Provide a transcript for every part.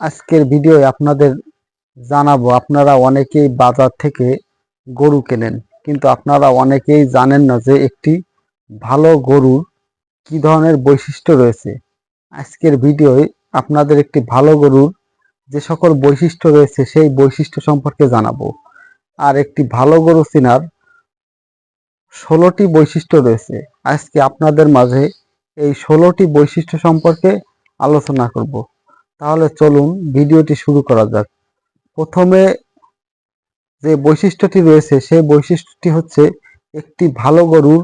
আজকের ভিডিওয়ে আপনাদের জানাবো, আপনারা অনেকেই বাজার থেকে গরু কেনেন, কিন্তু আপনারা অনেকেই জানেন না যে একটি ভালো গরুর কি ধরনের বৈশিষ্ট্য রয়েছে। আজকের ভিডিওয়ে আপনাদের একটি ভালো গরুর যে সকল বৈশিষ্ট্য রয়েছে সেই বৈশিষ্ট্য সম্পর্কে জানাবো। আর একটি ভালো গরু চেনার 16টি বৈশিষ্ট্য রয়েছে। আজকে আপনাদের মাঝে এই 16টি বৈশিষ্ট্য সম্পর্কে আলোচনা করব। তাহলে চলুন ভিডিওটি শুরু করা যাক। প্রথমে যে বৈশিষ্ট্যটি রয়েছে সেই বৈশিষ্ট্যটি হচ্ছে একটি ভালো গরুর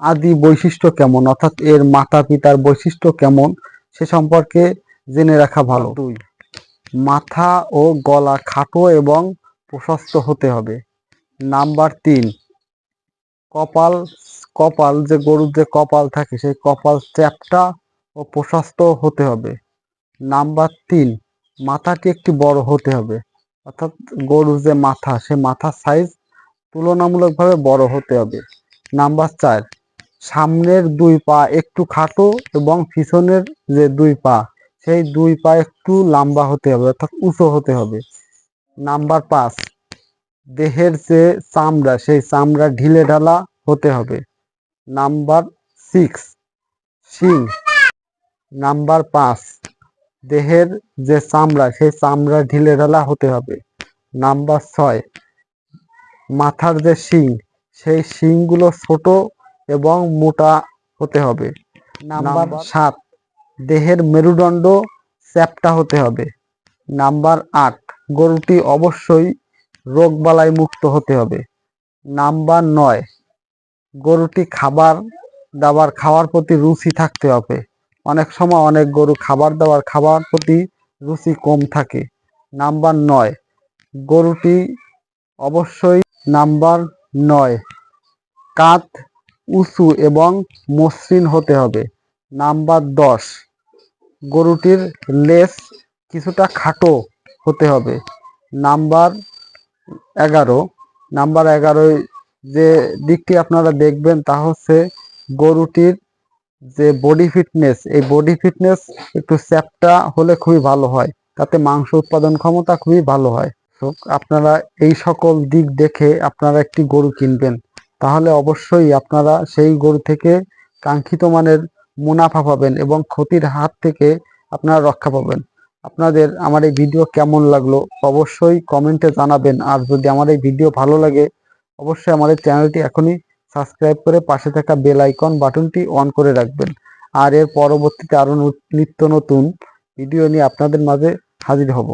আদি বৈশিষ্ট্য কেমন, অর্থাৎ এর মাতা পিতার বৈশিষ্ট্য কেমন সে সম্পর্কে জেনে রাখা ভালো। 2, মাথা ও গলা খাটো এবং প্রশস্ত হতে হবে। নাম্বার 3, কপাল কপাল যে গরুর যে কপাল থাকে সেই কপাল চ্যাপ্টা ও প্রশস্ত হতে হবে। নাম্বার 3, মাথাটি একটি বড় হতে হবে, অর্থাৎ গরুর যে মাথা সে মাথার সাইজ তুলনামূলকভাবে বড় হতে হবে। নাম্বার 4, সামনের 2 পা একটু খাটো এবং পিছনের যে 2 পা সেই 2 পা একটু লম্বা হতে হবে, অর্থাৎ উঁচু হতে হবে। নাম্বার 5, দেহের যে চামড়া সেই চামড়া ঢিলে ঢালা হতে হবে। নাম্বার 6, শিং। নাম্বার 5, দেহের যে চামড়া সেই চামড়া ঢিলে ঢালা হতে হবে। নাম্বার 6, মাথার যে শিং সেই শিংগুলো ছোট এবং মোটা হতে হবে। নাম্বার 7, দেহের মেরুদণ্ড চ্যাপ্টা হতে হবে। নাম্বার 8, গরুটি অবশ্যই রোগবালাই মুক্ত হতে হবে। নাম্বার 9, গরুটি খাবার দাবার খাওয়ার প্রতি রুচি থাকতে হবে। অনেক সময় অনেক গরু খাবার প্রতি রুচি কম থাকে। নাম্বার 9, গরুটি অবশ্যই নাম্বার 9, কাঁধ উঁচু এবং মসৃণ হতে হবে। নাম্বার 10, গরুটির লেজ কিছুটা খাটো হতে হবে। নাম্বার 11 যে দিকটি আপনারা দেখবেন তা হচ্ছে গরুটির যে বডি ফিটনেস, এই বডি ফিটনেস একটু চ্যাপ্টা হলে খুবই ভালো হয়, তাতে মাংস উৎপাদন ক্ষমতা খুবই ভালো হয়। তো আপনারা এই সকল দিক দেখে আপনারা একটি গরু কিনবেন, তাহলে অবশ্যই আপনারা সেই গরু থেকে কাঙ্ক্ষিত মানের মুনাফা পাবেন এবং ক্ষতির হাত থেকে আপনারা রক্ষা পাবেন। আপনাদের আমার এই ভিডিও কেমন লাগলো অবশ্যই কমেন্টে জানাবেন। আর যদি আমার এই ভিডিও ভালো লাগে অবশ্যই আমার এই চ্যানেলটি এখনই সাবস্ক্রাইব করে পাশে থাকা বেল আইকন বাটনটি অন করে রাখবেন। আর এর পরবর্তীতে আরো নিত্য নতুন ভিডিও নিয়ে আপনাদের মাঝে হাজির হব।